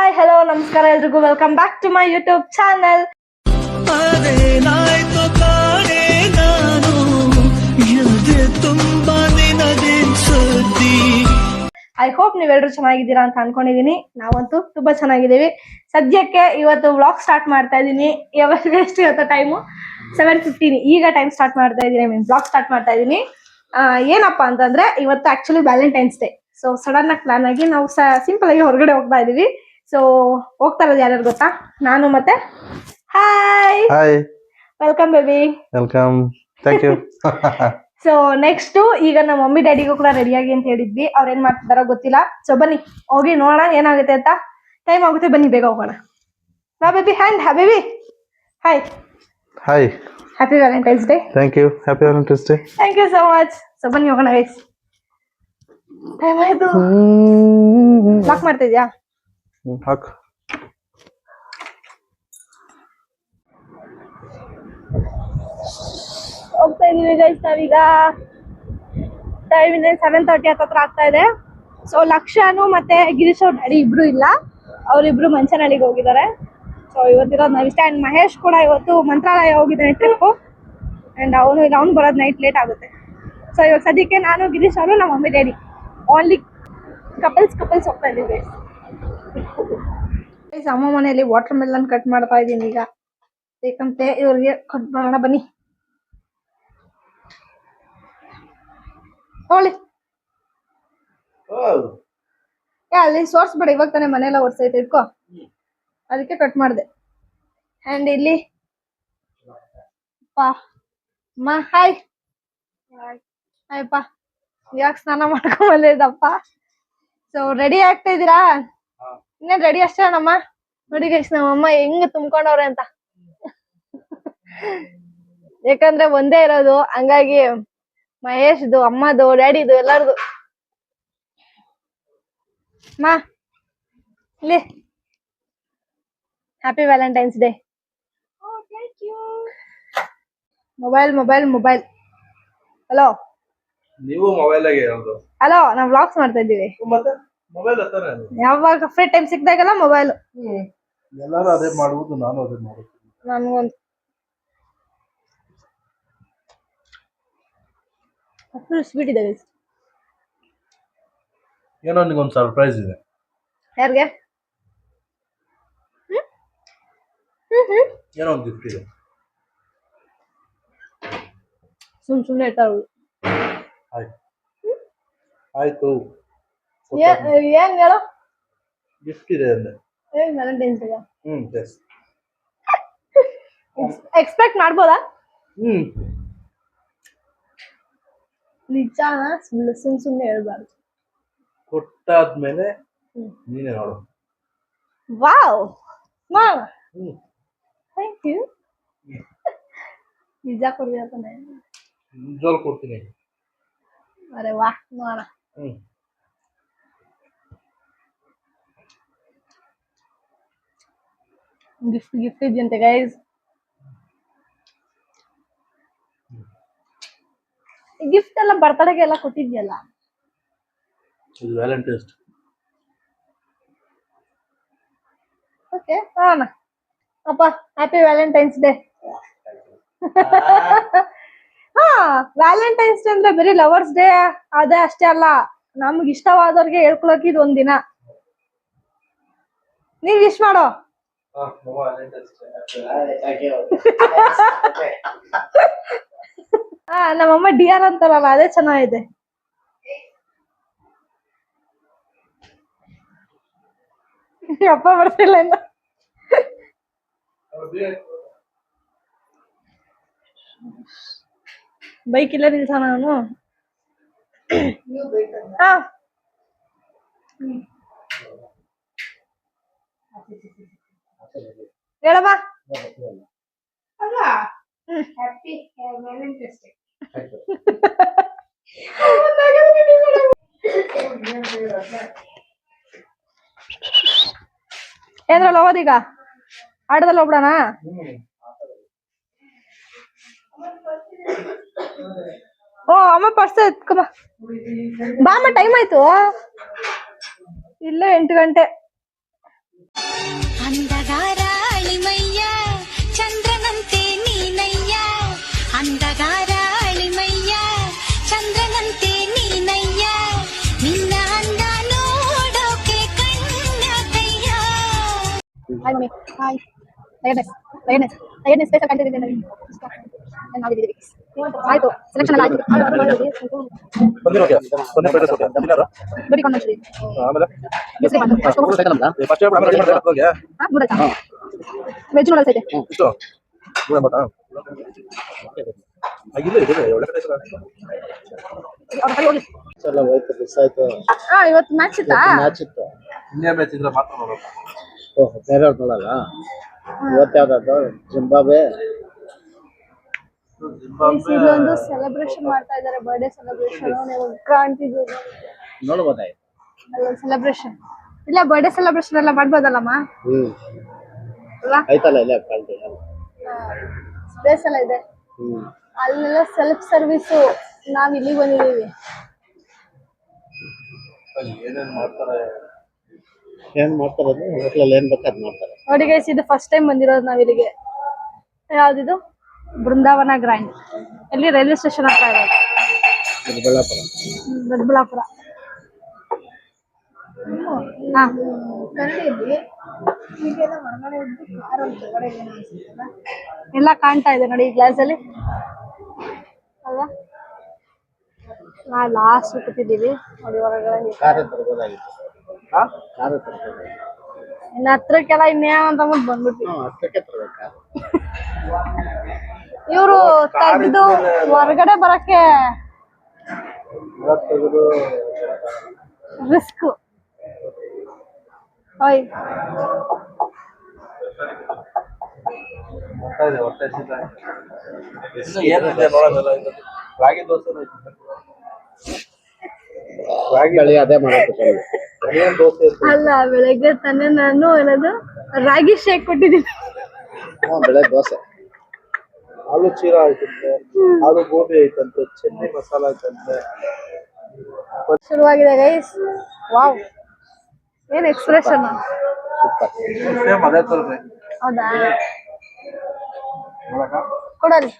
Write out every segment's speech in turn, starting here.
Hi hello ನಮಸ್ಕಾರ ಎಲ್ರಿಗೂ welcome back to my YouTube channel. I hope ನೀವೆಲ್ಲರೂ ಚೆನ್ನಾಗಿದ್ದೀರಾ ಅಂತ ಅನ್ಕೊಂಡಿದೀನಿ. ನಾವಂತೂ ತುಂಬಾ ಚೆನ್ನಾಗಿದ್ದೀವಿ. ಸದ್ಯಕ್ಕೆ ಇವತ್ತು ವ್ಲಾಗ್ ಸ್ಟಾರ್ಟ್ ಮಾಡ್ತಾ ಇದ್ದೀನಿ. ಎಷ್ಟು ಇವತ್ತು ಟೈಮು 7:15. ಈಗ ಟೈಮ್ ಸ್ಟಾರ್ಟ್ ಮಾಡ್ತಾ ಇದ್ದೀನಿ, ವ್ಲಾಗ್ ಸ್ಟಾರ್ಟ್ ಮಾಡ್ತಾ ಇದ್ದೀನಿ. ಏನಪ್ಪಾ ಅಂತಂದ್ರೆ ಇವತ್ತು actually Valentine's day. So sudden ಆಗಿ ಪ್ಲಾನ್ ಆಗಿ ನಾವು ಸಿಂಪಲ್ ಆಗಿ ಹೊರಗಡೆ ಹೋಗ್ತಾ ಇದೀವಿ. ಸೊ ಹೋಗ್ತಾ ಇರೋದು ಯಾರ್ಯಾರು ಗೊತ್ತಾ? ನಾನು ಮತ್ತೆ hi welcome baby. Welcome, thank you. So next ಈಗ ನಮ್ಮ ಮಮ್ಮಿ ಡ್ಯಾಡಿಗೂ ಕೂಡ ರೆಡಿಯಾಗಿ ಅಂತ ಹೇಳಿದ್ವಿ. ಅವ್ರು ಏನ್ ಮಾಡ್ತಿದಾರೋ ಗೊತ್ತಿಲ್ಲ. ಸೊ ಬನ್ನಿ ಹೋಗಿ ನೋಡೋಣ ಏನಾಗುತ್ತೆ ಅಂತ. ಟೈಮ್ ಆಗುತ್ತೆ, ಬನ್ನಿ ಬೇಗ ಹೋಗೋಣ. ನಾ baby hand baby hi hi, happy Valentine's day. Thank you, happy Valentine's day. Thank you so much. So ಬನ್ನಿ ಹೋಗೋಣ ಗೈಸ್. ಟೈಮ್ ಆಯ್ತು. ಲಾಕ್ ಮಾಡ್ತಿದ್ಯಾ? ಹಾಕು. ಹೋಗ್ತಾ ಇದೀವಿ ಗೈಸ್ ನಾವೀಗ. ಟೈಮ್ ಇದೆ 7:30 ಹತ್ರ ಆಗ್ತಾ ಇದೆ. ಸೊ ಲಕ್ಷನು ಮತ್ತೆ ಗಿರೀಶ್ ಅವ್ರ ಡ್ಯಾಡಿ ಇಬ್ರು ಇಲ್ಲ, ಅವರಿಬ್ರು ಮಂಚನಹಳ್ಳಿಗೆ ಹೋಗಿದ್ದಾರೆ. ಸೊ ಇವತ್ತಿರೋದು ನಾವಿಷ್ಟ. ಅಂಡ್ ಮಹೇಶ್ ಕೂಡ ಇವತ್ತು ಮಂತ್ರಾಲಯ ಹೋಗಿದ್ದಾನೆ ಟ್ರಿಪ್ಪು. ಅಂಡ್ ಅವನು ಬರೋದು ನೈಟ್ ಲೇಟ್ ಆಗುತ್ತೆ. ಸೊ ಇವಾಗ ಸದ್ಯಕ್ಕೆ ನಾನು ಗಿರೀಶ್ ಅವರು ನಮ್ಮ ಮಮ್ಮಿ ಡ್ಯಾಡಿ ಓನ್ಲಿ ಕಪಲ್ಸ್ ಹೋಗ್ತಾ ಇದೀವಿ. ಅಮ್ಮ ಮನೆಯಲ್ಲಿ ವಾಟರ್ ಮೆಲನ್ ಕಟ್ ಮಾಡ್ತಾ ಇದ್ದೀನಿ ಈಗ. ಬೇಕಂತೆ ಇವ್ರಿಗೆ ಕಟ್ ಮಾಡೋಣ ಬನ್ನಿ. ಹೋಳಿ ಅಲ್ಲಿ ಸೋರ್ಸ್ಬೇಡ, ಇವಾಗ ತಾನೇ ಮನೆಯೆಲ್ಲ ಒರ್ಸೈತೆ, ಇಟ್ಕೋ. ಅದಕ್ಕೆ ಕಟ್ ಮಾಡಿದೆ. ಅಂಡ್ ಇಲ್ಲಿ ಅಮ್ಮ ಹಾಯ್ ಹಾಯಪ್ಪ. ಯಾಕೆ ಸ್ನಾನ ಮಾಡ್ಕೊಂಬಂದಿದ್ದಪ್ಪ. ಸೊ ರೆಡಿ ಆಗ್ತಾ ಇದ್ದೀರಾ? ಇನ್ನೇನ್ ರೆಡಿ ಅಷ್ಟೇ ನಮ್ಮ ನೋಡಿ ಗೈಸ್, ನಮ್ಮಮ್ಮ ಹೆಂಗ್ ತುಂಬ್ಕೊಂಡವ್ರೆ ಅಂತ. ಯಾಕಂದ್ರೆ ಒಂದೇ ಇರೋದು, ಹಂಗಾಗಿ ಮಹೇಶ್ದು, ಅಮ್ಮದು, ಡ್ಯಾಡಿದು ಎಲ್ಲಾರ್ದು. ಮಾ ಇಲ್ಲಿ happy Valentine's day. Mobile hello. ನೀವು ಮೊಬೈಲ್ ಆಗಿ ಯಾವುದು? ಹಲೋ, ನಾವು ವ್ಲಾಗ್ಸ್ ಮಾಡ್ತಾ ಇದ್ದೀವಿ. ಮತ್ತೆ ಮೊಬೈಲ್ ಹತ್ತಾನೆ ಯಾವಾಗ ಫ್ರೀ ಟೈಮ್ ಸಿಕ್ದಾಗೆಲ್ಲ ಮೊಬೈಲ್. ಎಲ್ಲರೂ ಅದೇ ಮಾಡುವುದು, ನಾನು ಅದೇ ಮಾಡುದು. ನನ್ಗೊಂದು ಸ್ವೀಟ್ ಇದೆ. ಏನೋ ನಿಗೊಂದು ಸರ್ಪ್ರೈಸ್ ಇದೆ. ಯಾರಿಗೆ? ಏನೋ ಒಂದು ಗಿಫ್ಟ್ ಇದೆ. ಸುಮ್ನೆ ಇರ್ತಾರು. ಆಯ್ತು, ಏನ್ ಹೇಳೋ ಗಿಫ್ಟ್ ಇದೆ ಅಂದೆ. Valentine's day S. ಎಕ್ಸ್ಪೆಕ್ಟ್ ಮಾಡ್ಬೋದಾ? ನಿಜಾನ ಸುಮ್ನೆ ಹೇಳ್ಬಾರ್ದು. ಕೊಟ್ಟಾದ್ಮೇಲೆ ನೀನೇ ನೋಡು. Wow thank you. ನಿಜ ಕೊಡ್ತೀಯ ತಾನೆ? ನಿಜವಾಗ್ಲೂ ಕೊಡ್ತೀನಿ. ಅರೆ ವಾ, ನೋಡೋಣ. ಗಿಫ್ಟ್ ಇದೆಯಂತೆ ಗೈಸ್. ಗಿಫ್ಟ್ ಎಲ್ಲ ಬರ್ತಡೆಗೆ ಎಲ್ಲ ಕೊಟ್ಟಿದ್ಯಲ್ಲ. ಇದು ವ್ಯಾಲೆಂಟೈನ್ಸ್. ಓಕೆ ನೋಡೋಣ. ಅಪ್ಪ ಹ್ಯಾಪಿ ವ್ಯಾಲೆಂಟೈನ್ಸ್ ಡೇ. ಹಾ, ವ್ಯಾಲೆಂಟೈನ್ಸ್ ಡೇ ಅಂದ್ರೆ ಬರೀ ಲವರ್ಸ್ ಡೇ ಅದೇ ಅಷ್ಟೇ ಅಲ್ಲ, ನಮ್ಗೆ ಇಷ್ಟವಾದವ್ರಿಗೆ ಹೇಳ್ಕೊಳಕ್ ಇದು ಒಂದ್ ದಿನ. ನೀವ್ ವಿಶ್ ಮಾಡೋ. ನಮ್ಮಮ್ಮ ಡಿಯರ್ ಅಂತಾರಲ್ಲ, ಅದೇ ಚೆನ್ನಾಗಿದೆ. ಅಪ್ಪ ಬರ್ತಿಲ್ಲ ಇನ್ನು. ಬೈಕ್ ಇಲ್ಲ ನಿಲ್ಸೋಣ ನಾನು. ಹೇಳಮ್ಮ. ಏನ್ರಲ್ಲ ಹೋಗೋದೀಗ? ಆಟದಲ್ಲಿ ಹೋಗ್ಬಿಡೋಣ. ಓ ಅಮ್ಮ ಪರ್ಸ್ ಎತ್ಕಮ್ಮ. ಬಾಮ್ಮ, ಟೈಮ್ ಆಯ್ತು. ಇಲ್ಲೇ 8 ಗಂಟೆ. ಅಂಧಗಾರ ಅಳಿಮಯ್ಯ ಚಂದ್ರನಂತೆ ನೀನಯ್ಯ ಅಂಧಗಾರ ಅಳಿಮಯ್ಯ ಚಂದ್ರನಂತೆ ನೀನಯ್ಯ ನಿನ್ನ ಅಂದ ನೋಡೋಕೆ ಕಣ್ಣದಯ್ಯ. Hi mummy. ಹಾಯ್. ಟೈರ್ಡ್ನೆಸ್ ಸ್ಪೇಸಲ್ಲಿ ಕಾಣ್ತಿದ್ದೀನಿ ನನಗೆ. ನಾವಿದ್ದೀವಿ. ಆಯ್ತು ಸೆಲೆಕ್ಷನ್ ಆಯ್ತು. ಬಂದಿರೋಕೆ ಕೊನೆ ಪ್ರೈಸ್ ಓಕೆ ಬಂದಿಲ್ಲ ಬೇಬಿ ಕಾರ್ನ್ ಮಂಚೂರಿ. ಆಮೇಲೆ kesari Baat. First time ready ಮಾಡ್ತಾ ಹೋಗಿ ಹಾಂ ನೂರೈತಾ? ವೆಜ್ ನೂಡಲ್ಸ್ ಐತೆ. ಇಷ್ಟು 180 ಆಗಿಲ್ಲ ಇದೆ ಒಳ್ಳೆ ಕಡೆ ಅವ್ರ ಕೈ ಹೋಗಿ. ಎಲ್ಲ ಹೋಯ್ತು ಮಿಸ್ ಆಯ್ತು. ಇವತ್ತು ಮ್ಯಾಚ್ ಇತ್ತಾ? ಮ್ಯಾಚ್ ಇತ್ತು. ಇಂಡಿಯಾ ಮ್ಯಾಚ್ ಇದ್ರೆ ಮಾತ್ರ ನೋಡೋಣ. ಓಹ್ ಬೇರೆಯವ್ರು ನೋಡಲ್ಲ. ಇವತ್ತು ಯಾವ್ದಾದ್ರು ಜಿಂಬಾಬ್ವೆ. ಇಲ್ಲೊಂದು ಸೆಲೆಬ್ರೇಷನ್ ಮಾಡ್ತಾ ಇದ್ದಾರೆ, ಬರ್ಡೇ ಸೆಲೆಬ್ರೇಷನ್. ನೀವು ಕಾಣ್ತಿದ್ದೀರಿ ನೋಡ್ಬೋದಾಯ್ತು. ಅಲ್ಲೊಂದು ಸೆಲೆಬ್ರೇಷನ್. ಇಲ್ಲ ಬರ್ಡೇ ಸೆಲೆಬ್ರೇಷನ್ ಎಲ್ಲ ಮಾಡ್ಬೋದಲ್ಲಮ್ಮ ಅಲ್ಲ? ಆಯ್ತಲ್ಲ ಇಲ್ಲ ಪಾರ್ಟಿ. ಸ್ಪೇಸ್ ಎಲ್ಲ ಇದೆ. ಅಲ್ಲೆಲ್ಲ ಸೆಲ್ಫ್ ಸರ್ವಿಸು. ನಾವ್ ಇಲ್ಲಿಗೆ ಬಂದಿದ್ದೀವಿ. ಏನೇನ್ ಮಾಡ್ತಾರೆ ಏನ್ ಮಾಡ್ತಾರೆ ಅಂದ್ರೆ ಹೋಟ್ಲಲ್ಲಿ ಏನ್ ಬೇಕು ಅದ್ ಮಾಡ್ತಾರೆ. ನೋಡಿ ಗೈಸ್, ಇದು ಫಸ್ಟ್ ಟೈಮ್ ಬಂದಿರೋದು ನಾವ್ ಇಲ್ಲಿಗೆ. ಯಾವ್ದಿದು? ಬೃಂದಾವನ ಗ್ರ್ಯಾಂಡ್. ಎಲ್ಲಿ? ರೈಲ್ವೆ ಸ್ಟೇಷನ್ ಹತ್ರ ಇರೋದು. ದೊಡ್ಡಬಳ್ಳಾಪುರ. ದೊಡ್ಡಬಳ್ಳಾಪುರ. ಹಾ ಎಲ್ಲ ಕಾಣ್ತಾ ಇದೆ ನೋಡಿ ಈ ಗ್ಲಾಸ್ ಅಲ್ಲಿ ಅಲ್ವಾ? ನಾವು ಲಾಸ್ಟ್ ಕೂತಿದ್ದೀವಿ ನೋಡಿ ಹೊರಗಡೆ. ಕಾರ್ ತರ್ಬೋದಾಗಿತ್ತು. ಕಾರ್ ತರ್ಬೋದಾಗಿತ್ತು. ಇನ್ನು ಹತ್ರಕ್ಕೆಲ್ಲ ಇನ್ನೇನು ಅಂತ ಬಂದ್ಬಿಟ್ವಿ. ಹತ್ತಕ್ಕೆ ತರ್ಬೇಕು ಕಾರ್. ಇವರು ತೆಗೆದು ಹೊರಗಡೆ ಬರಕ್ಕೆ ರಿಸ್ಕ್. ಓಯ್ ಹೊಟ್ಟೆ ಹಸಿತ. ಏನಿದೆ ನೋಡೋದಲ್ಲ. ಇದು ರಾಗಿ ದೋಸೆ ರಾಗಿ ಅದೇ ಮಾಡೋದು. ಏನ್ ದೋಸೆ ಇರ್ತದೆ? ಅಲ್ಲ, ಬೆಳಗ್ಗೆ ತಾನೇ ನಾನು ಏನದು ರಾಗಿ ಶೇಕ್ ಕೊಟ್ಟಿದ್ದೀನಿ. ಬೆಳಗ್ಗೆ ದೋಸೆ. ಆಲೂ ಚೀರಾ ಆಯ್ತಂತೆ, ಆಲೂ ಗೋಬಿ ಐತಂತೆ, ಚೆನ್ನೈ ಮಸಾಲ ಐತಂತೆ. ಶುರುವಾಗಿದೆ ಗೈಸ್. ವಾವ್, ಏನ್ ಎಕ್ಸ್ಪ್ರೆಷನ್. ಸೂಪರ್. ಸೇಮ್ ಅದೇ ತರನೇ ಹೌದಾ? ನೋಡಕ ಕೊಡಲಿ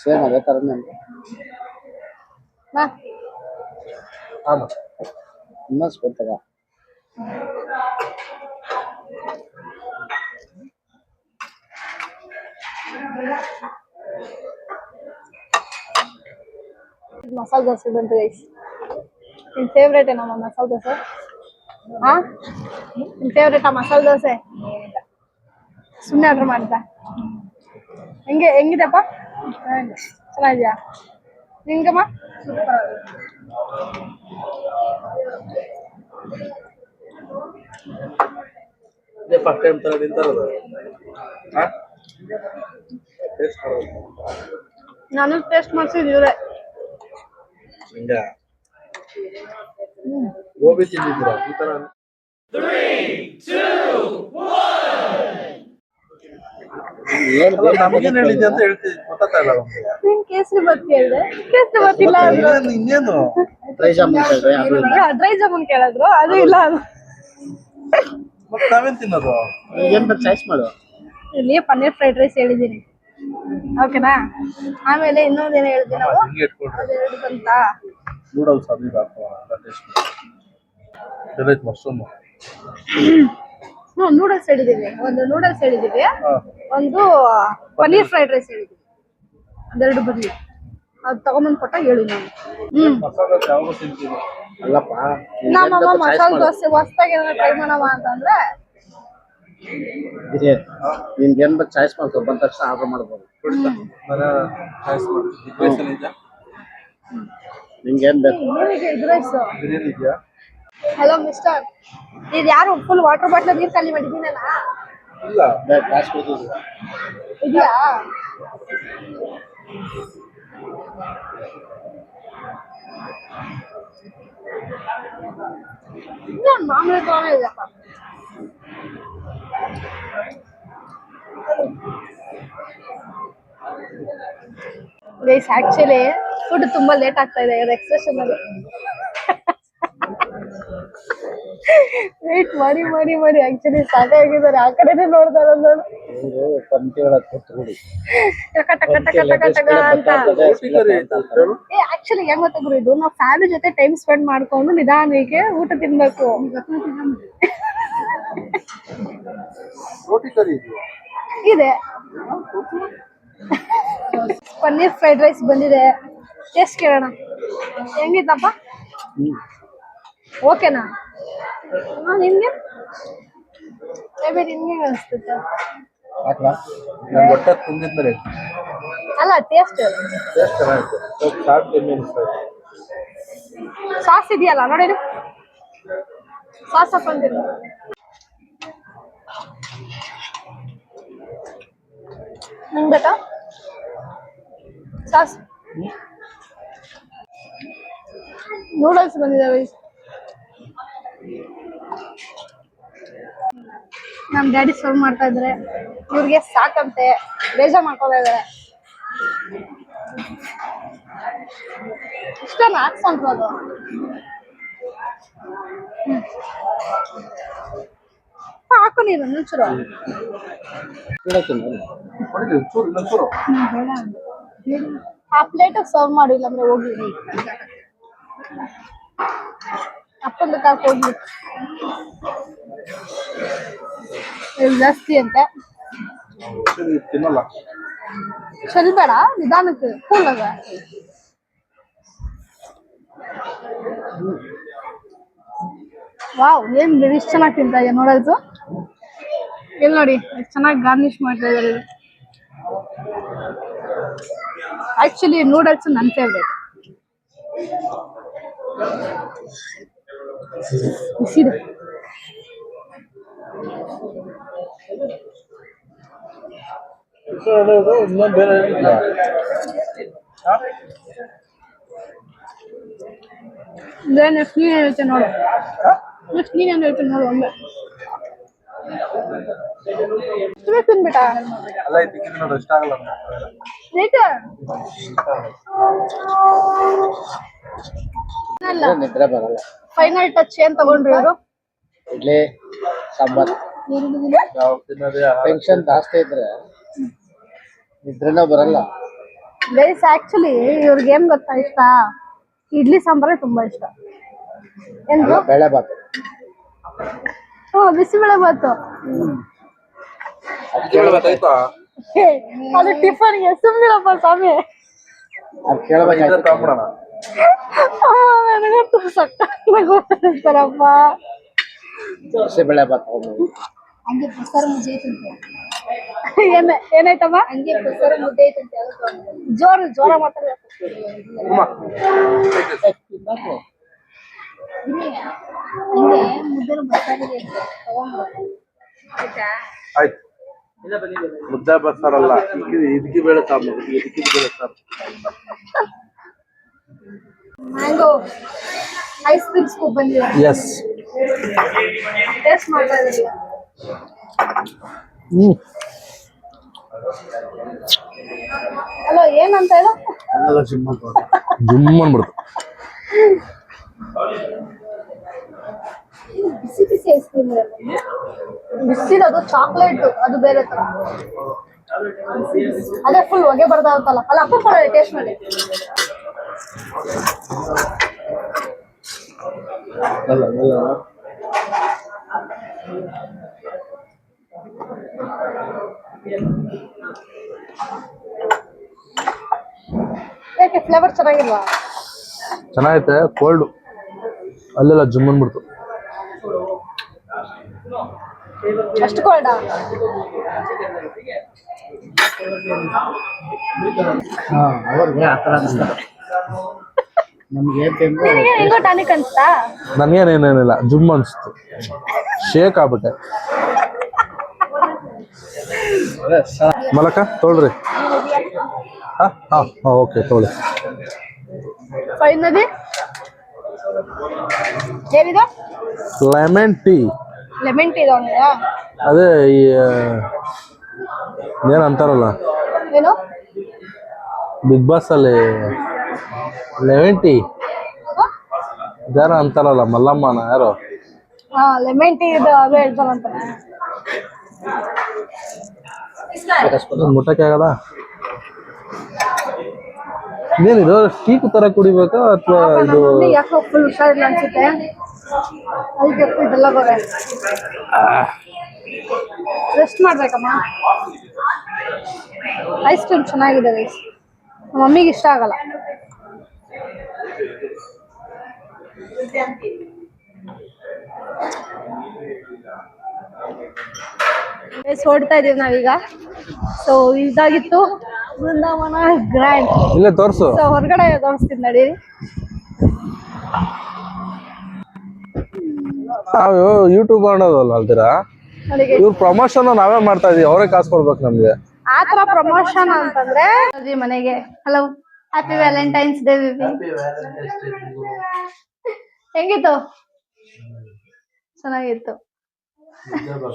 ಸೇಮ್ ಅದೇ ತರನೇ ಅಂದ್ರೆ ಬಾ. ಹಾಂ ಇನ್ನೊಂದು ಸ್ಪೂನ್ ತಗ. ಮಸಾಲೆ ದೋಸೆ ಬಂತು ಗೈಸ್. ನಿನ್ ಫೇವ್ರೇಟ್ ಏನಮ್ಮ ಮಸಾಲೆ ದೋಸೆ? ಹಾ, ನಿನ್ ಫೇವ್ರೇಟಾ ಮಸಾಲೆ ದೋಸೆ? ಸುಮ್ಮನೆ ಆರ್ಡರ್ ಮಾಡ್ತಾ. ಹೆಂಗಿದೆಪ್ಪ? ಚೆನ್ನಾಗಿದ್ಯಾ? ನಿಂಗಮ್ಮ? ಇದೇ ಫಸ್ಟ್ ಟೈಮ್ ತರ ನಿಂತಾರದು. ಹಾಂ ಟೇಸ್ಟ್ ಮಾಡೋದು. ನಾನು ಟೇಸ್ಟ್ ಮಾಡ್ಸಿದ್ದು ಇವ್ರೆ. ಹಿಂಗ ಗೋಬಿ ತಿಂದಿದ್ದೀರಾ ಈ ತರ? ನಮ್ಗೇನ್ ಹೇಳಿದ್ದೆ ಅಂತ ಹೇಳ್ತೀವಿ ಗೊತ್ತಾಗ್ತಾ ಇಲ್ಲ ನಮ್ಗೆ. ನೀನ್ ಕೇಸರಿ ಬಾತ್ ಕೇಳಿದೆ, ಕೇಸರಿ ಬಾತ್ ಇಲ್ಲ ಅಂದ್ರು. ಇನ್ನೇನು ಡ್ರೈ ಜಾಮೂನ್ ಹೇಳ್ರಿ ಅದು ಇಲ್ಲ. ಡ್ರೈ ಜಾಮೂನ್ ಕೇಳಿದ್ರು, ಅದು ಇಲ್ಲ ಅಂದ್ರು. ಮತ್ತೆ ನಾವೇನ್ ತಿನ್ನೋದು? ಏನ್ ಬೇಕು ಚಾಯ್ಸ್ ಮಾಡು. ಇಲ್ಲಿ ಪನ್ನೀರ್ ಫ್ರೈಡ್ ರೈಸ್ ಹೇಳಿದೀನಿ, ಓಕೆನಾ? ಆಮೇಲೆ ಇನ್ನೊಂದೇನು ಹೇಳಿದ್ವಿ ನಾವು, ಹಿಂಗೆ ಇಟ್ಕೊಳ್ರಿ. ಅದು ಹೇಳಿದಂತ ನೂಡಲ್ಸ್ ಅದು ಇದು ಹಾಕೋ ಟೇಸ್ಟ್ ಡಿಲೈಟ್ ಮಶ್ರೂಮ್. ನೂಡಲ್ಸ್ ಹೇಳಿದೀವಿ, ಒಂದು ನೂಡಲ್ಸ್ ಹೇಳಿದೀವಿ, ಒಂದು ಪನ್ನೀರ್ ಫ್ರೈಡ್ ರೈಸ್ ಹೇಳಿದೀವಿ. ಅದೆರಡು ಬರ್ಲಿ, ಅದು ತಗೊಂಬಂದ್ ಕೊಟ್ಟ ಹೇಳಿ ನಾನು. ಮಸಾಲೆ ಯಾವಾಗ ತಿಂತೀವಿ? ಅಲ್ಲಪ್ಪ ನಮ್ಮಮ್ಮ ಮಸಾಲೆ ದೋಸೆ ಹೊಸ್ದಾಗಿ ಏನಾರ ಟ್ರೈ ಮಾಡವ ಅಂತಂದ್ರೆ ಬಿರಿಯಾನಿ ನಿನ್ಗೆ ಏನ್ ಬೇಕು ಚಾಯ್ಸ್ ಮಾಡ್ಕೊ, ಬಂದ ತಕ್ಷಣ ಆರ್ಡರ್ ಮಾಡ್ಬೋದು. ನಿಂಗೆ ಏನ್ ಬೇಕು? Egg rice. ಬಿರಿಯಾನಿ ಇದೆಯಾ? ಹಲೋ ಮಿಸ್ಟರ್, ಇದು ಯಾರು ಫುಲ್ ವಾಟರ್ ಬಾಟ್ಲ್ ನೀರು ಖಾಲಿ ಮಾಡಿದ್ದೀನಲ್ಲ? ಇಲ್ಲ ಕ್ಯಾಶ್ ಕೊಡ್ತೀವಿ. ಇದೆಯಾ? ಮಾಮೂಲಿ ತಗೊಂಡೇ ಇದೆಯಪ್ಪ. ಗೈಸ್ ಆಕ್ಚುಲಿ ಫುಡ್ ತುಂಬಾ ಲೇಟ್ ಆಗ್ತಾ ಇದೆ ಎಕ್ಸ್ಪ್ರೆಷನ್ ಅಲ್ಲಿ. ವೇಟ್ ಮಾಡಿ ಮಾಡಿ ಮಾಡಿ ಆಕ್ಚುಲಿ ಸಾಕಾಗಿದ್ದಾರೆ ಆ ಕಡೆನೇ ನೋಡ್ತಾ ಇರೋದು ನೋಡು ಪಂಕ್ತಿ ಒಳಗೆ ಕೂತ್ಕೊಳ್ಳಿ ಟಕ ಟಕ ಟಕ ಟಕ ಟಕ ಅಂತ ಏ ಆಕ್ಚುಲಿ ಹೆಂಗ್ ಗೊತ್ತಾ ಗುರು ಇದು ನಾವು ಫ್ಯಾಮಿಲಿ ಜೊತೆ ಟೈಮ್ ಸ್ಪೆಂಡ್ ಮಾಡ್ಕೊಂಡು ನಿಧಾನಕ್ಕೆ ಊಟ ತಿನ್ಬೇಕು ರೋಟಿ ಕರಿ ಇದೆ ಪನ್ನೀರ್ ಫ್ರೈಡ್ ರೈಸ್ ಬಂದಿದೆ ಟೇಸ್ಟ್ ಕೇಳೋಣ ಹೆಂಗಿತ್ತಪ್ಪ ಓಕೆನಾ ನಿಮ್ಗೆ ಮೇಬಿ ನಿಮ್ಗೆ ಅನಿಸ್ತದೆ ನಾನು ಹೊಟ್ಟೆ ತುಂಬಿದ್ಮೇಲೆ ಅಲ್ಲ ಟೇಸ್ಟ್ ಟೇಸ್ಟ್ ಚೆನ್ನಾಗಿತ್ತು ಸಾಕು 10 ಮಿನಿಟ್ಸ್ ಸಾಸ್ ಇದೆಯಲ್ಲ ನೋಡಿ ಸಾಸ್ ಹಾಕೊಂಡಿರಿ ನಿಮ್ಗೆ ಬೇಕಾ ಸಾಸ್ ನೂಡಲ್ಸ್ ಬಂದಿದ್ದಾವೆ ನಮ್ ಡ್ಯಾಡಿ ಸರ್ವ್ ಮಾಡ್ತಾ ಇದಾರೆ ಇವ್ರಿಗೆ ಸಾಕಂತೆ ಬೇಜಾರ್ ಮಾಡ್ಕೊತಾ ಇದಾರೆ ಇಷ್ಟನ ಹಾಕ್ಸಂಟ್ರು ಅದು ಹಾಕು ನೀರು ಒಂಚೂರು ಚೂರು ಇನ್ನೊಂಚೂರು ಆ ಪ್ಲೇಟ್ ಸರ್ವ್ ಮಾಡಿಲ್ಲ ಅಂದ್ರೆ ಹೋಗಿ ಅಪ್ಪಂದು ಕಾಕ್ ಹೋಗಿ ಜಾಸ್ತಿ ಅಂತೆ ತಿನ್ನಲ್ಲ ಚೆಲ್ಬೇಡ ನಿಧಾನಕ್ಕೆ ಕೂಲ್ ಅದ ವಾವ್ ಏನ್ ಎಷ್ಟು ಚೆನ್ನಾಗಿ ತಿಂತಾ ಇದೆ ನೋಡಲ್ಸು ಇಲ್ಲಿ ನೋಡಿ ಎಷ್ಟು ಚೆನ್ನಾಗಿ ಗಾರ್ನಿಶ್ ಮಾಡ್ತಾ ಇದಾರೆ ಆಕ್ಚುಲಿ ನೂಡಲ್ಸ್ ನನ್ನ ಫೇವ್ರೇಟ್ ಬಿಸಿದು ಇನ್ನೊಂದು ಬೇರೆ ನೆಕ್ಸ್ಟ್ ನೀನ್ ಹೇಳ್ತೇನೆ ನೋಡು ನೆಕ್ಸ್ಟ್ ನೀನೇನು ಹೇಳ್ತೇನೆ ನೋಡು ಒಮ್ಮೆ ಇಷ್ಟೇ ತಿನ್ಬಿಟ್ಟ ಅಲ್ಲ ಇದಕ್ಕಿಂತ ನೋಡು ಇಷ್ಟ ಆಗಲ್ಲ ನಿದ್ರೆ ಬರಲ್ಲ ಫೈನಲ್ ಟಚ್ ಏನ್ ತಗೊಂಡ್ರಿ ಇವರು ಇಡ್ಲಿ ಸಾಂಬಾರ್ ಯಾವ ತಿನ್ನೋದೇ ಟೆನ್ಷನ್ ಜಾಸ್ತಿ ಇದ್ರೆ ನಿದ್ರೆನೂ ಬರಲ್ಲ ಗೈಸ್ ಆಕ್ಚುಲಿ ಇವ್ರಿಗೆ ಏನ್ ಗೊತ್ತಾ ಇಷ್ಟ ಇಡ್ಲಿ ಸಾಂಬಾರೇ ತುಂಬಾ ಇಷ್ಟ ಏನು ಬೇಳೆ ಬಾತು ಬಿಸಿಬೇಳೆ ಬಾತು ಕೇಳಬೇಕಾಯ್ತಾ ಅದು ಟಿಫನ್ಗೆ ಸುಮ್ಮನಿರಪ್ಪ ಸ್ವಾಮಿ ಅದು ಕೇಳಬೇಕಾಯ್ತು ತಗೊಂಡ್ಬಿಡೋಣ ನನಗಂತೂ ಸಕ್ಕತ್ತಾರಪ್ಪ ಬಿಸಿಬೇಳೆ ಬಾತು ತಗೊಂಡು ಹಂಗೆ ಬಸರ ಮುದ್ದೆ ತಿಂತೆ ಏನಾಯ್ತಮ್ಮ ಹಂಗೆ ಬಸರ ಮುದ್ದೆ ತಿಂತೆ ಜೋರ ಮಾತಾಡ್ಬೇಕು ಹಿಂಗೆ ಮುದ್ದೆ ಬಸರಿಗೆ ಆಯ್ತಾ ಆಯ್ತು ಮುದ್ದೆ ಬಸ್ಸಾರಲ್ಲ ಇದಕ್ಕೆ ಬೇಳೆ ಸಾಂಬಾರು ಇದಕ್ಕೆ ಬೇಳೆ ಸಾರು ಮ್ಯಾಂಗೋ ಐಸ್ ಕ್ರೀಮ್ ಸ್ಕೂಪ್ ಬಂದಿದೆ ಎಸ್ ಟೇಸ್ಟ್ ಮಾಡ್ತಾ ಇದ್ದೀವಿ ಹಲೋ ಏನಂತ ಹೇಳು ಜುಮ್ ಅಂದ್ಬಿಡ್ತು ಬಿಸಿ ಬಿಸಿ ಐಸ್ ಕ್ರೀಮ್ ಬಿಸಿದದು ಚಾಕ್ಲೇಟ್ ಅದು ಬೇರೆ ತರ ಅದೇ ಫುಲ್ ಹೊಗೆ ಬರ್ದಾಗುತ್ತಲ್ಲ ಅಲ್ಲ ಅಪ್ಪ ಕೊಡ ಟೇಸ್ಟ್ ಮಾಡಿ ಯಾಕೆ ಫ್ಲೇವರ್ ಚೆನ್ನಾಗಿಲ್ವಾ ಚೆನ್ನಾಗೈತೆ ಕೋಲ್ಡ್ ಅಲ್ಲೆಲ್ಲ ಜುಮ್ ಅಂದ್ಬಿಡ್ತು ಅಷ್ಟು ಕೋಲ್ಡಾ ಅವ್ರಿಗೆ ಆ ಥರ ನಮ್ಗೆ ಏನ್ ತಿಂದ್ರು ಹೆಂಗೋ ಟಾನಿಕ್ ಅನ್ಸ್ತಾ ನನಗೇನೇನೇನಿಲ್ಲ ಜುಮ್ ಅನ್ಸ್ತು ಶೇಕ್ ಆಗ್ಬಿಟ್ಟೆ ಮಲಕ ತೊಳ್ರಿ ಹಾ ಓಕೆ ತೊಗೊಳ್ಳಿ ಫೈನಲಿ ಏನಿದು ಲೆಮನ್ ಟೀ ಲೆಮನ್ ಟೀ ತಗೊಂಡಿರಾ ಅದೇ ಈ ಏನು ಅಂತಾರಲ್ಲ ಏನು ಬಿಗ್ ಬಾಸ್ ಅಲ್ಲಿ ಲೆಮನ್ ಟೀ ಯಾರೋ ಅಂತಾರಲ್ಲ ಮಲ್ಲಮ್ಮನ ಯಾರೋ ಲೆಮನ್ ಟೀ ಇದು ಅದು ಹೇಳ್ತಾರಂತ. ಮುಟ್ಟಕ್ಕೆ ಆಗಲ್ಲ. ಇದೇನಿದು ಟೀ ತರ ಕುಡಿಬೇಕಾ ಅಥವಾ ಇದು ಯಾಕೋ ಫುಲ್ ಹುಷಾರಿಲ್ಲ ಅನ್ಸುತ್ತೆ, ಅದಕ್ಕೆ ಇದೆಲ್ಲ ಬರ ರೆಸ್ಟ್ ಮಾಡ್ಬೇಕಮ್ಮ. ಐಸ್ ಕ್ರೀಮ್ ಚೆನ್ನಾಗಿದೆ ಗೈಸ್, ನಮ್ಮ ಮಮ್ಮಿಗೆ ಇಷ್ಟ ಆಗಲ್ಲ. ಹೊಡ್ತಾ ಇದೀವಿ ನಾವೀಗ. ಸೊ ಇದಾಗಿತ್ತು ಬೃಂದಾವನ ಗ್ರ್ಯಾಂಡ್. ಇಲ್ಲೇ ತೋರ್ಸು. ಸೊ ಹೊರಗಡೆ ತೋರಿಸ್ತೀನಿ ನಡೀರಿ. ನಾವು ಯೂಟ್ಯೂಬ್ ಮಾಡೋದಲ್ಲ ಅಲ್ದಿರಾ, ನನಗೆ ಇವ್ರ ಪ್ರಮೋಷನ್ ನಾವೇ ಮಾಡ್ತಾ ಇದೀವಿ, ಅವರೇ ಕಾಸು ಕೊಡ್ಬೇಕು ನಮ್ಗೆ. ಆತರ ಪ್ರಮೋಷನ್ ಅಂತಂದ್ರೆ ಮನೆಗೆ hello happy Valentine's day baby. ಹೆಂಗಿತ್ತು? ಚೆನ್ನಾಗಿತ್ತು.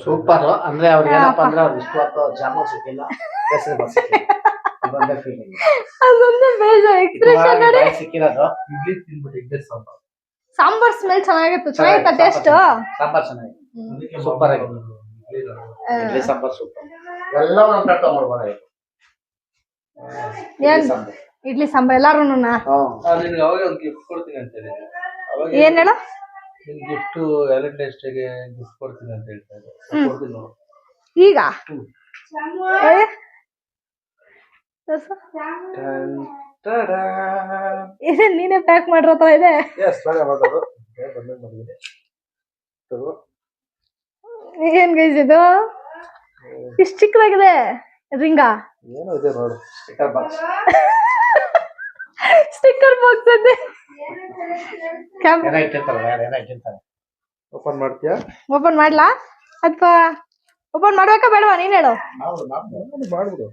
ಸೂಪರ್. ಅಂದ್ರೆ ಅವ್ರಿಗೆ ಏನಪ್ಪಾ ಅಂದ್ರೆ ಅವ್ರು ಇಷ್ಟು ಹೊತ್ತು ಜಾಮೂನ್ ಸಿಕ್ಕಿಲ್ಲ, ಕೇಸರಿ ಬಾತ್ ಸಿಕ್ಕಿಲ್ಲ, ಅದೊಂದೇ ಫೀಲಿಂಗ್. ಅದೊಂದು ಬೇಜಾರು ಎಕ್ಸ್ಪ್ರೆಷನ್ ನೋಡಿ. ಸಿಕ್ಕಿರೋದು ಇಡ್ಲಿ ತಿನ್ಬಿಟ್ಟು ಇಡ್ಲಿ ಸಾಂಬಾರ್. ಸಾಂಬಾರ್ ಸ್ಮೆಲ್ ಚೆನ್ನಾಗಿತ್ತು. ಚೆನ್ನಾಗಿತ್ತ ಟೇಸ್ಟ್? ಸಾಂಬಾರ್ ಚೆನ್ನಾಗಿತ್ತು, ಸೂಪರ್ ಆಗಿತ್ತು. ಇಡ್ಲಿ ಸಾಂಬಾರ್ ಸೂಪರ್. ಎಲ್ಲ ಒಂದ್ ಪ್ಲೇಟ್ ತಗೊಂಡ್ಬರ್ಬೋದಾಗಿತ್ತು. ಏನ್ ಇಡ್ಲಿ ಸಾಂಬಾರ್ ಎಲ್ಲಾರು? ನಿನ್ಗೆ ಅವಾಗ ಒಂದು ಗಿಫ್ಟ್ ಕೊಡ್ತೀನಿ ಅಂತ ಹೇಳಿದ್ದೆ. ಅವಾಗ ಏನ್ ಹೇಳು? ನಿನ್ ಗಿಫ್ಟ್ ವ್ಯಾಲೆಂಟೈನ್ಸ್ ಡೇಗೆ ಗಿಫ್ಟ್ ಕೊಡ್ತೀನಿ ಅಂತ ಹೇಳ್ತಾ ಇದ್ದೆ. ಕೊಡ್ತೀನಿ ನೋಡು ಈಗ. ಇದೇನ್ ನೀನೇ ಪ್ಯಾಕ್ ಮಾಡಿರೋ ತರ ಇದೆ. ಏನ್ ಗೈಸ್ ಇದು ಇಷ್ಟು ಚಿಕ್ಕದಾಗಿದೆ ರಿಂಗ? ಏನೋ ಇದೆ ನೋಡು, ಸ್ಟಿಕ್ಕರ್ ಬಾಕ್ಸ್. ಸ್ಟಿಕ್ಕರ್ ಬಾಕ್ಸ್ ಅಂತೆ. ಓಪನ್ ಮಾಡ್ತೀಯಾ? ಓಪನ್ ಮಾಡ್ಲಾ ಅಥವಾ ಓಪನ್ ಮಾಡ್ಬೇಕಾ ಬೇಡವಾ ನೀನ್ ಹೇಳು. ಮಾಡ್ಬಿಡು.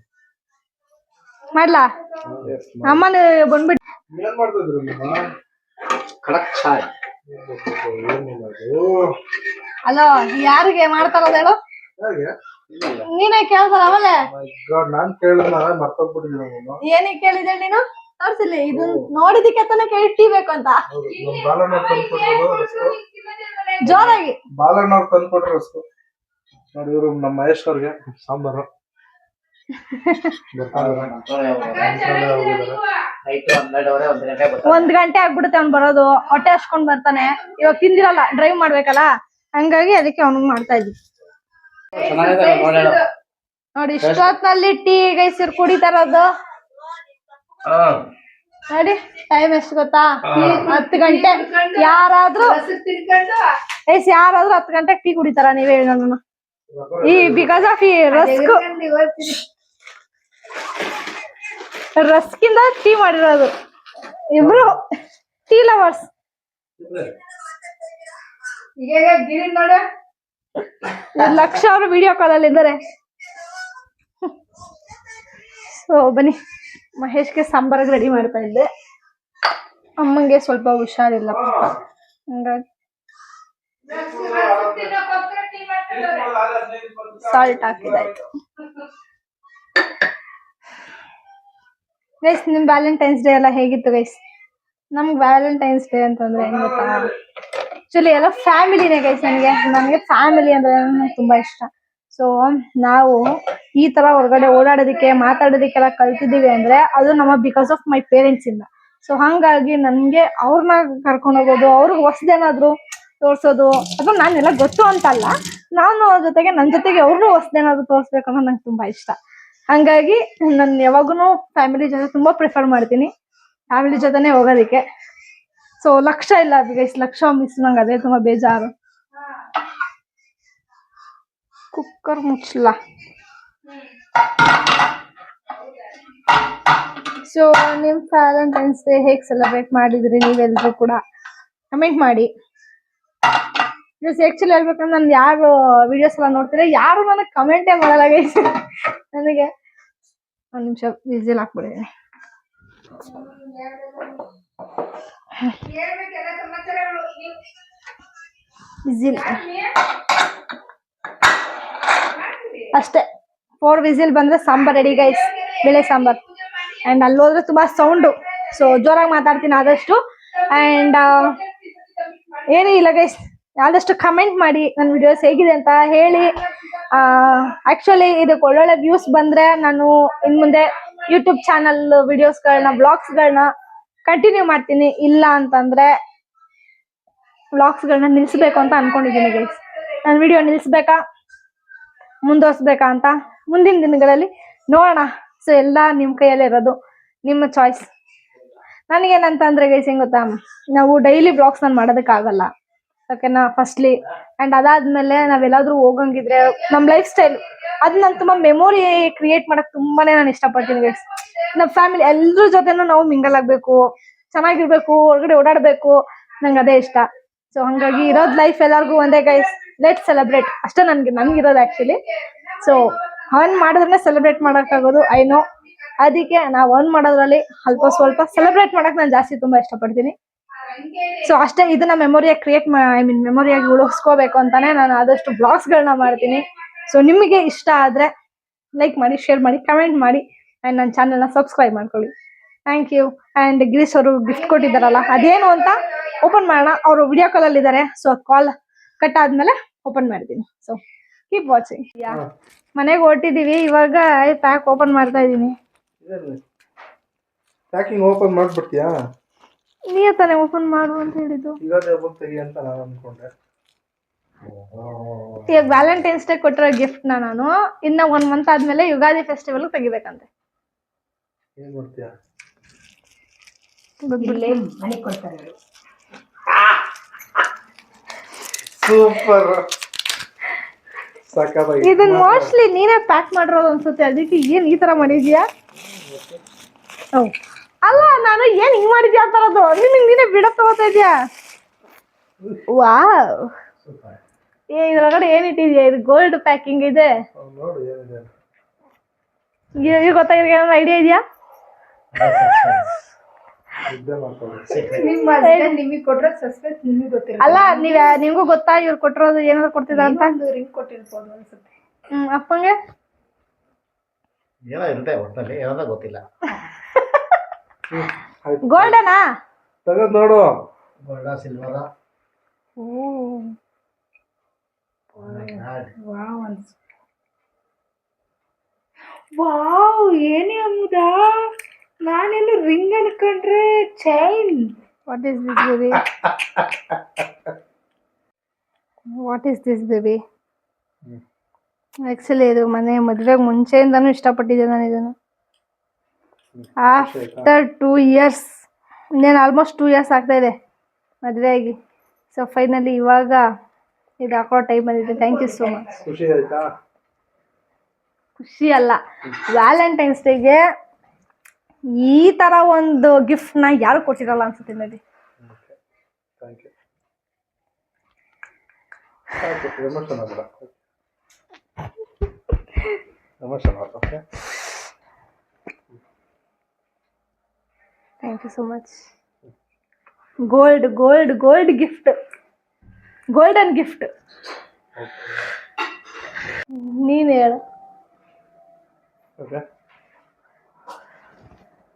ಮಾಡ್ಲಾ? ಅಮ್ಮನ ಬಂದ್ಬಿಟ್ಟು ಏನ್ ಮಾಡ್ತಾ ಇದ್ರು ನಿಮ್ಮ? ಖಡಕ್ ಚಾಯ್. ಅಲೋ ಯಾರಿಗೆ ಮಾಡ್ತಾರೋದು ಹೇಳು? ಹೇಗೆ? ನೀನೇ ಕೇಳ್ತಾರ ಆಮೇಲೆ. ನಾನ್ ಕೇಳಿದ ಮರ್ತೋಗ್ಬಿಟ್ಟಿದ್ದೀನಿ. ಏನಿಗೆ ಕೇಳಿದೆ ನೀನು? ತೋರ್ಸಿಲ್ಲ ಇದು ನೋಡಿದಕ್ಕೆ ತಾನೇ ಕೇಳಿ ಟೀ ಬೇಕು ಅಂತ. ಜೋರಾಗಿ ಬಾಲಣ್ಣವ್ರು ತಂದ್ಕೊಟ್ರು ರಸ್ಕು ನೋಡಿ. ಇವರು ನಮ್ಮ ಮಹೇಶ್ ಅವ್ರಿಗೆ ಸಾಂಬಾರು. ಒಂದ್ ಗಂಟೆ ಆಗ್ಬಿಡುತ್ತೆ ಅವ್ನ್ ಬರೋದು. ಹೊಟ್ಟೆ ಹಸ್ಕೊಂಡ್ ಬರ್ತಾನೆ, ಇವಾಗ ತಿಂದಿರಲ್ಲ, ಡ್ರೈವ್ ಮಾಡ್ಬೇಕಲ್ಲ, ಹಂಗಾಗಿ ಅದಕ್ಕೆ ಅವ್ನಿಗೆ ಮಾಡ್ತಾ ಇದ್ವಿ. ನೋಡಿ ಇಷ್ಟೊತ್ನಲ್ಲಿ ಟೀ ಗೈಸರ್ ಕುಡಿತಾರದು ನೋಡಿ. ಟೈಮ್ ಎಷ್ಟು ಗೊತ್ತಾ? 10 ಗಂಟೆ. ಯಾರಾದ್ರೂ 10 ಗಂಟೆಗೆ ಟೀ ಕುಡಿತಾರ? ನೀವೇ ಹೇಳಿ ನನ್ನ. ಈ ಬಿಕಾಸ್ ಆಫ್ ಈ ರಸ್ಕಿಂದ ಟೀ ಮಾಡಿರೋದು. ಇಬ್ರು ಟೀ ಲವರ್ಸ್. ಲಕ್ಷ ಅವರು ವಿಡಿಯೋ ಕಾಲ್ ಅಲ್ಲಿ ಇದ್ದಾರೆ. ಸೊ ಬನ್ನಿ, ಮಹೇಶ್ಗೆ ಸಾಂಬಾರಿಗೆ ರೆಡಿ ಮಾಡ್ತಾ ಇದ್ದೆ. ಅಮ್ಮಂಗೆ ಸ್ವಲ್ಪ ಹುಷಾರಿಲ್ಲ ಹಂಗಾಗಿ ಸಾಲ್ಟ್ ಹಾಕಿದಾಯ್ತು. ಗೈಸ್ ನಿಮ್ ವ್ಯಾಲೆಂಟೈನ್ಸ್ ಡೇ ಎಲ್ಲ ಹೇಗಿತ್ತು ಗೈಸ್? ನಮ್ಗೆ ವ್ಯಾಲೆಂಟೈನ್ಸ್ ಡೇ ಅಂತಂದ್ರೆ ಹೆಂಗ್ ಗೊತ್ತಾ, ಆಕ್ಚುಲಿ ಎಲ್ಲ ಫ್ಯಾಮಿಲಿನೇ ಗೈಸ್. ನನಗೆ ಫ್ಯಾಮಿಲಿ ಅಂದ್ರೆ ತುಂಬಾ ಇಷ್ಟ. ಸೊ ನಾವು ಈ ತರ ಹೊರಗಡೆ ಓಡಾಡೋದಕ್ಕೆ ಮಾತಾಡೋದಕ್ಕೆಲ್ಲ ಕಲ್ತಿದೀವಿ ಅಂದ್ರೆ ಅದು ನಮ್ಮ ಬಿಕಾಸ್ ಆಫ್ ಮೈ ಪೇರೆಂಟ್ಸ್ ಇಂದ. ಸೊ ಹಂಗಾಗಿ ನನ್ಗೆ ಅವ್ರನ್ನ ಕರ್ಕೊಂಡು ಹೋಗೋದು, ಅವ್ರಿಗೆ ಹೊಸದೇನಾದ್ರು ತೋರ್ಸೋದು, ಅಥವಾ ನಾನೆಲ್ಲ ಗೊತ್ತು ಅಂತಲ್ಲ, ನಾನು ಅವ್ರ ಜೊತೆಗೆ ನನ್ನ ಜೊತೆಗೆ ಅವ್ರನ್ನೂ ಹೊಸದೇನಾದ್ರು ತೋರ್ಸ್ಬೇಕು ಅನ್ನೋದು ನಂಗೆ ತುಂಬಾ ಇಷ್ಟ. ಹಂಗಾಗಿ ನಾನು ಯಾವಾಗೂ ಫ್ಯಾಮಿಲಿ ಜೊತೆ ತುಂಬಾ ಪ್ರಿಫರ್ ಮಾಡ್ತೀನಿ, ಫ್ಯಾಮಿಲಿ ಜೊತೆನೆ ಹೋಗೋದಿಕ್ಕೆ. ಸೊ ಲಕ್ಷ ಇಲ್ಲ ಗೈಸ್, ಲಕ್ಷ ಮಿಸ್ ನಂಗೆ ಅದೇ ತುಂಬಾ ಬೇಜಾರು. ಕುಕ್ಕರ್ ಮುಚ್ಚಲ. ಸೊ ನಿಮ್ ವ್ಯಾಲೆಂಟೈನ್ಸ್ ಡೇ ಹೇಗ್ ಸೆಲೆಬ್ರೇಟ್ ಮಾಡಿದ್ರಿ ನೀವೆಲ್ಲರೂ ಕೂಡ ಕಮೆಂಟ್ ಮಾಡಿ. ಆಕ್ಚುಲಿ ಹೇಳ್ಬೇಕಂದ್ರೆ ನಾನು ಯಾರು ವಿಡಿಯೋಸ್ ಎಲ್ಲ ನೋಡ್ತೀರಾ ಯಾರು ನನಗೆ ಕಮೆಂಟೇ ಮಾಡಲ್ಲ ಗೈಸ್. ನನಗೆ ಒಂದ್ ನಿಮಿಷ ವಿಸಿಲ್ ಹಾಕ್ಬಿಡಿದೀನಿ. ವಿಸಿಲ್ ಅಷ್ಟೇ, 4 ವಿಸಿಲ್ ಬಂದ್ರೆ ಸಾಂಬಾರ್ ರೆಡಿ ಗೈಸ್, ಬೇಳೆ ಸಾಂಬಾರ್. ಅಂಡ್ ಅಲ್ಲಿ ಹೋದ್ರೆ ತುಂಬಾ ಸೌಂಡು, ಸೊ ಜೋರಾಗಿ ಮಾತಾಡ್ತೀನಿ ಆದಷ್ಟು. ಅಂಡ್ ಏನೂ ಇಲ್ಲ ಗೈಸ್, ಆದಷ್ಟು ಕಮೆಂಟ್ ಮಾಡಿ ನನ್ನ ವಿಡಿಯೋಸ್ ಹೇಗಿದೆ ಅಂತ ಹೇಳಿ. ಆಕ್ಚುಲಿ ಇದಕ್ಕೆ ಒಳ್ಳೊಳ್ಳೆ ವ್ಯೂಸ್ ಬಂದ್ರೆ ನಾನು ಇನ್ ಮುಂದೆ ಯೂಟ್ಯೂಬ್ ಚಾನಲ್ ವಿಡಿಯೋಸ್ಗಳನ್ನ ವ್ಲಾಗ್ಸ್ಗಳನ್ನ ಕಂಟಿನ್ಯೂ ಮಾಡ್ತೀನಿ. ಇಲ್ಲ ಅಂತಂದ್ರೆ ವ್ಲಾಗ್ಸ್ಗಳನ್ನ ನಿಲ್ಸ್ಬೇಕು ಅಂತ ಅನ್ಕೊಂಡಿದ್ದೀನಿ ಗೈಸ್. ನನ್ನ ವಿಡಿಯೋ ನಿಲ್ಸ್ಬೇಕಾ ಮುಂದುವರ್ಸ್ಬೇಕಾ ಅಂತ ಮುಂದಿನ ದಿನಗಳಲ್ಲಿ ನೋಡೋಣ. ಸೊ ಎಲ್ಲ ನಿಮ್ ಕೈಯಲ್ಲೇ ಇರೋದು, ನಿಮ್ಮ ಚಾಯ್ಸ್. ನನಗೇನಂತಂದ್ರೆ ಗೈಸ್ ಹೆಂಗ್ ಗೊತ್ತಾ, ನಾವು ಡೈಲಿ ಬ್ಲಾಗ್ಸ್ ನಾನು ಮಾಡೋದಕ್ಕಾಗಲ್ಲ ಓಕೆನಾ, ಫಸ್ಟ್ಲಿ. ಅಂಡ್ ಅದಾದ್ಮೇಲೆ ನಾವೆಲ್ಲಾದ್ರೂ ಹೋಗಂಗಿದ್ರೆ ನಮ್ ಲೈಫ್ ಸ್ಟೈಲ್ ಅದ್ ನಾನು ತುಂಬಾ ಮೆಮೊರಿ ಕ್ರಿಯೇಟ್ ಮಾಡಕ್ ತುಂಬಾನೇ ನಾನು ಇಷ್ಟಪಡ್ತೀನಿ ಗೈಸ್. ನಮ್ಮ ಫ್ಯಾಮಿಲಿ ಎಲ್ರ ಜೊತೆನೂ ನಾವು ಮಿಂಗಲ್ ಆಗ್ಬೇಕು, ಚೆನ್ನಾಗಿರ್ಬೇಕು, ಹೊರಗಡೆ ಓಡಾಡ್ಬೇಕು, ನಂಗೆ ಅದೇ ಇಷ್ಟ. ಸೊ ಹಂಗಾಗಿ ಇರೋದ್ ಲೈಫ್ ಎಲ್ಲಾರ್ಗು ಒಂದೇ ಗೈಸ್, ಲೆಟ್ ಸೆಲೆಬ್ರೇಟ್ ಅಷ್ಟೇ ನನ್ಗಿರೋದು ಆಕ್ಚುಲಿ. ಸೊ ಅರ್ನ್ ಮಾಡಿದ್ರೆ ಸೆಲೆಬ್ರೇಟ್ ಮಾಡಕ್ಕಾಗೋದು ಐ ನೋ. ಅದಕ್ಕೆ ನಾವು ಅರ್ನ್ ಮಾಡೋದ್ರಲ್ಲಿ ಅಲ್ಪ ಸ್ವಲ್ಪ ಸೆಲೆಬ್ರೇಟ್ ಮಾಡಕ್ ನಾನು ಜಾಸ್ತಿ ತುಂಬಾ ಇಷ್ಟಪಡ್ತೀನಿ. ಸೊ ಅಷ್ಟೇ, ಇದನ್ನ ಮೆಮೊರಿಯಾಗಿ ಕ್ರಿಯೇಟ್ ಮೆಮೊರಿಯಾಗಿ ಉಳಿಸ್ಕೋಬೇಕು ಅಂತಾನೆ ನಾನು ಆದಷ್ಟು ಬ್ಲಾಗ್ಸ್ ಗಳನ್ನ ಮಾಡ್ತೀನಿ. ಸೊ ನಿಮಗೆ ಇಷ್ಟ ಆದ್ರೆ ಲೈಕ್ ಮಾಡಿ, ಶೇರ್ ಮಾಡಿ, ಕಮೆಂಟ್ ಮಾಡಿ ಅಂಡ್ ನನ್ನ ಚಾನೆಲ್ನ ಸಬ್ಸ್ಕ್ರೈಬ್ ಮಾಡ್ಕೊಳ್ಳಿ. Thank you. ಅಂಡ್ ಗಿರೀಶ್ ಅವರು ಗಿಫ್ಟ್ ಕೊಟ್ಟಿದ್ದಾರಲ್ಲ ಅದೇನು ಅಂತ ಓಪನ್ ಮಾಡೋಣ. ಅವರು ವಿಡಿಯೋ ಕಾಲ್ ಅಲ್ಲಿ ಇದ್ದಾರೆ. ಸೊ ಕಾಲ್ ಕಟ್ ಆದ್ಮೇಲೆ ಓಪನ್ ಮಾಡ್ತೀನಿ. So keep watching. ಮನೆಗೆ ಹೊರಟಿದೀವಿ ಇವಾಗ. ಪ್ಯಾಕ್ ಓಪನ್ ಮಾಡ್ತಾ ಇದೀನಿ. ಪ್ಯಾಕಿಂಗ್ ಓಪನ್ ಮಾಡ್ಬಿಡ್ತೀಯಾ? ನೀವೇ ತಾನೇ ಓಪನ್ ಮಾಡು ಅಂತ ಹೇಳಿದ್ದು. ಯುಗಾದಿ ಹಬ್ಬಕ್ಕೆ ತೆಗಿ ಅಂತ ನಾನು ಅನ್ಕೊಂಡೆ. ಇವಾಗ ವ್ಯಾಲೆಂಟೈನ್ಸ್ ಡೇ ಕೊಟ್ಟಿರೋ ಗಿಫ್ಟ್ ನಾನು ಇನ್ನ 1 ಮಂತ್ ಆದ್ಮೇಲೆ ಯುಗಾದಿ ಫೆಸ್ಟಿವಲ್ ತೆಗಿಬೇಕಂತೆ. ಏನ್ ಮಾಡ್ತೀಯಾ? ಸೂಪರ್, ಸಕ್ಕತ್ತಾಗಿ. ಇದನ್ನ ಮೋಸ್ಟ್ಲಿ ನೀನೇ ಪ್ಯಾಕ್ ಮಾಡಿರೋದು ಅನ್ಸುತ್ತೆ. ಅದಕ್ಕೆ ಏನ್ ಈ ತರ ಮಾಡಿದ್ಯಾ? ಅಲ್ಲ, ನಾನು ಏನ್ ಹಿಂಗ್ ಮಾಡಿದ್ಯಾ ಅಂತ ಅನ್ನೋದು. ನೀನೇ ಬಿಡ ತಗೋತಾ ಇದ್ಯಾ? ವಾವ್, ಇದ್ರೊಳಗಡೆ ಏನ್ ಇಟ್ಟಿದ್ಯಾ? ಇದು ಗೋಲ್ಡ್ ಪ್ಯಾಕಿಂಗ್ ಇದೆ. ನೋಡು ಏನಿದೆ. ಈಗ ಗೊತ್ತಾಗಿರೋ ಏನಾದ್ರು ಐಡಿಯಾ ಇದೆಯಾ? ನಿಮಗೆ ಕೊಟ್ರೆ ಸಸ್ಪೆನ್ಸ್ ನಿಮಗೆ ಗೊತ್ತಿಲ್ಲ. ಅಲ್ಲ, ನಿಮ್ಗೂ ಗೊತ್ತಾ ಇವ್ರು ಕೊಟ್ಟಿರೋದು ಏನಾದ್ರು ಕೊಡ್ತಿದ್ರ ಅಂತ? ರಿಂಗ್ ಕೊಟ್ಟಿರ್ಬೋದು ಅನ್ಸುತ್ತೆ. ಅಪ್ಪಂಗೆ ಏನೋ ಇರುತ್ತೆ ಒಟ್ಟಲ್ಲಿ, ಏನೋ ಗೊತ್ತಿಲ್ಲ. ಗೋಲ್ಡನಾ? ತಗದ್ ನೋಡು. ಗೋಲ್ಡ, ಸಿಲ್ವರ? ವಾವ್, ಏನೇ ಅಮ್ಮುದಾ? ನಾನೆಲ್ಲ ರಿಂಗ್ ಅನ್ಕೊಂಡ್ರೆ chain. What is this baby? What is this baby? Actually ಇದು ಮದುವೆಗೆ ಮುಂಚೆಯಿಂದಾನು ಇಷ್ಟಪಟ್ಟಿದ್ದೆ ನಾನು ಇದನ್ನು. ಆಫ್ಟರ್ 2 years, ಇನ್ನೇನು ಆಲ್ಮೋಸ್ಟ್ 2 years ಆಗ್ತಾ ಇದೆ ಮದುವೆ ಆಗಿ. ಸೊ ಫೈನಲಿ ಇವಾಗ ಇದು ಹಾಕೋ ಟೈಮ್ ಬಂದಿದೆ. Thank you so much. ಖುಷಿ ಆಯ್ತಾ? ಖುಷಿ ಅಲ್ಲ, ವ್ಯಾಲೆಂಟೈನ್ಸ್ ಡೇಗೆ ಈ ತರ ಒಂದು ಗಿಫ್ಟ್ ನ ಯಾರು ಕೊಟ್ಟಿರಲ್ಲ ಅನ್ಸುತ್ತೆ ಮೇಬಿ. Thank you. ಎಮೋಷನ್ ಆಗಲ್ಲ, ಎಮೋಷನ್ ಆಗಲ್ಲ. Okay, thank you so much. Gold gift, golden gift. ನೀನ್ ಹೇಳು. Okay,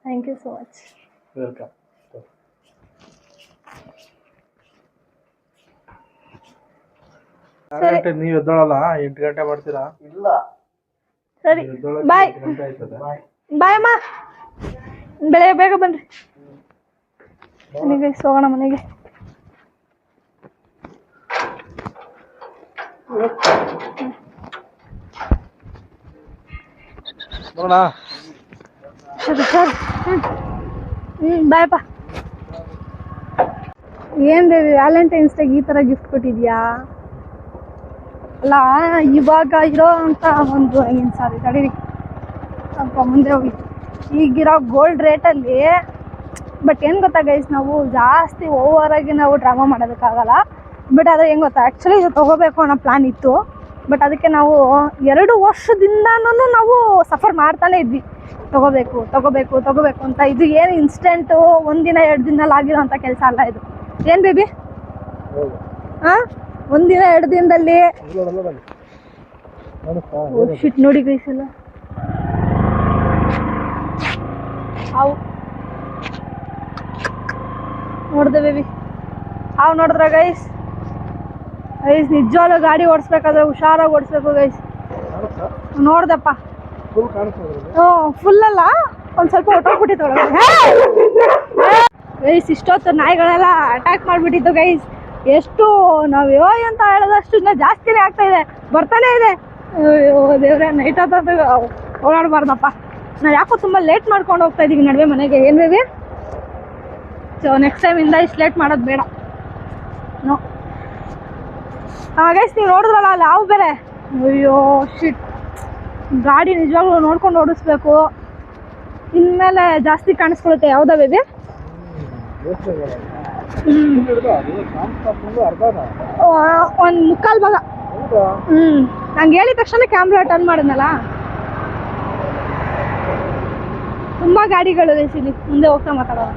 thank you so much. Welcome. ನೀವು ಎದ್ದೋಳಲ್ಲ, 8 ಗಂಟೆ ಮಾಡ್ತೀರಾ? ಇಲ್ಲ. ಸರಿ, ಬಾಯ್. 8 ಗಂಟೆ ಆಯ್ತದೆ. ಬಾಯ್ ಅಮ್ಮ, ಬೆಳಗ್ಗೆ ಬೇಗ ಬನ್ರಿ. ಮನೆಗೆ ಹೋಗೋಣ. ಮನೆಗೆ ನೋಡೋಣ. ಸರಿ ಸರಿ. ಬಾಯಪ್ಪ. ಏನ್ ಬೇಬಿ ವ್ಯಾಲೆಂಟೈನ್ಸ್ ಡೇಗೆ ಈ ತರ ಗಿಫ್ಟ್ ಕೊಟ್ಟಿದ್ಯಾ? ಅಲ್ಲ, ಇವಾಗ ಇರೋ ಅಂತ ಒಂದು ಏನು ಸಾರಿ ತಡೀರಿ ಸ್ವಲ್ಪ ಮುಂದೆ ಹೋಗಿ. ಈಗಿರೋ ಗೋಲ್ಡ್ ರೇಟಲ್ಲಿ ಬಟ್ ಏನು ಗೊತ್ತಾ ಗೈಸ್, ನಾವು ಜಾಸ್ತಿ ಓವರಾಗಿ ನಾವು ಡ್ರಾಮಾ ಮಾಡೋದಕ್ಕಾಗಲ್ಲ. ಬಟ್ ಆದರೆ ಹೆಂಗೆ ಗೊತ್ತಾ, ಆ್ಯಕ್ಚುಲಿ ಇದು ತೊಗೋಬೇಕು ಅನ್ನೋ ಪ್ಲ್ಯಾನ್ ಇತ್ತು. ಬಟ್ ಅದಕ್ಕೆ ನಾವು 2 ವರ್ಷದಿಂದನೂ ನಾವು ಸಫರ್ ಮಾಡ್ತಾನೆ ಇದ್ವಿ. ತಗೋಬೇಕು ಅಂತ. ಇದು ಏನು ಇನ್ಸ್ಟೆಂಟು 1 ದಿನ 2 ದಿನದಲ್ಲಿ ಆಗಿರೋ ಅಂಥ ಕೆಲಸ ಅಲ್ಲ ಇದು. ಏನು ಬೇಬಿ? ಹಾಂ, 1 ದಿನ 2 ದಿನದಲ್ಲಿ. ಶಿಟ್ ನೋಡಿ ಗೈಸ್ ಎಲ್ಲ ಅವು ನೋಡ್ದೆ ಬೇಬಿ. ಹಾವು ನೋಡಿದ್ರ ಗೈಸ್? ಗೈಸ್ ನಿಜವಾಗ್ಲೂ ಗಾಡಿ ಓಡಿಸ್ಬೇಕಾದ್ರೆ ಹುಷಾರಾಗಿ ಓಡಿಸ್ಬೇಕು ಗೈಸ್. ನೋಡ್ದಪ್ಪ ಫುಲ್ ಕಾಣಿಸ್ತದೆ. ಫುಲ್ ಅಲ್ಲ, ಒಂದ್ ಸ್ವಲ್ಪ ಹೊಟ್ಟೋಗ್ಬಿಟ್ಟಿತ್ತು ಒಳಗಡೆ. ಗೈಸ್ ಇಷ್ಟೊತ್ತು ನಾಯಿಗಳೆಲ್ಲ ಅಟ್ಯಾಕ್ ಮಾಡ್ಬಿಟ್ಟಿತ್ತು ಗೈಸ್. ಎಷ್ಟು ನಾವ್ ಅಂತ ಹೇಳೋದಷ್ಟು ಇನ್ನ ಜಾಸ್ತಿನೇ ಆಗ್ತಾ ಇದೆ, ಬರ್ತಾನೆ ಇದೆ. ಅಯ್ಯೋ ದೇವ್ರೆ, ನೈಟ್ ಹೊತ್ತು ಓಡಾಡಬಾರ್ದಪ್ಪ. ನಾವು ಯಾಕೋ ತುಂಬಾ ಲೇಟ್ ಮಾಡ್ಕೊಂಡು ಹೋಗ್ತಾ ಇದೀವಿ ನಡುವೆ ಮನೆಗೆ. ಏನ್ ಬೇಬಿ? ಸೊ ನೆಕ್ಸ್ಟ್ ಟೈಮ್ ಇಂದ ಇಷ್ಟು ಲೇಟ್ ಮಾಡೋದು ಬೇಡ. ನೋ ಗೈಸ್, ನೀವು ನೋಡಿದ್ರಲ್ಲ ಅಲ್ಲಿ ಯಾವ ಬೇರೆ. ಅಯ್ಯೋ ಶಿಟ್, ಗಾಡಿ ನಿಜವಾಗ್ಲೂ ನೋಡ್ಕೊಂಡು ಓಡಿಸ್ಬೇಕು. ಇನ್ಮೇಲೆ ಜಾಸ್ತಿ ಕಾಣಿಸ್ಕೊಳುತ್ತೆ. ಯಾವ್ದಾ ಬೇಬಿ? ಒಂದ್ ಮುಕ್ಕಾಲ್ ಭಾಗ. ನಂಗೆ ಹೇಳಿದ ತಕ್ಷಣ ಕ್ಯಾಮ್ರಾ ಟರ್ನ್ ಮಾಡಿದ್ನಲ್ಲ. ತುಂಬಾ ಗಾಡಿಗಳು ಇಲ್ಲಿ ಮುಂದೆ ಹೋಗ್ತಾ ಮಾತಾಡೋದು.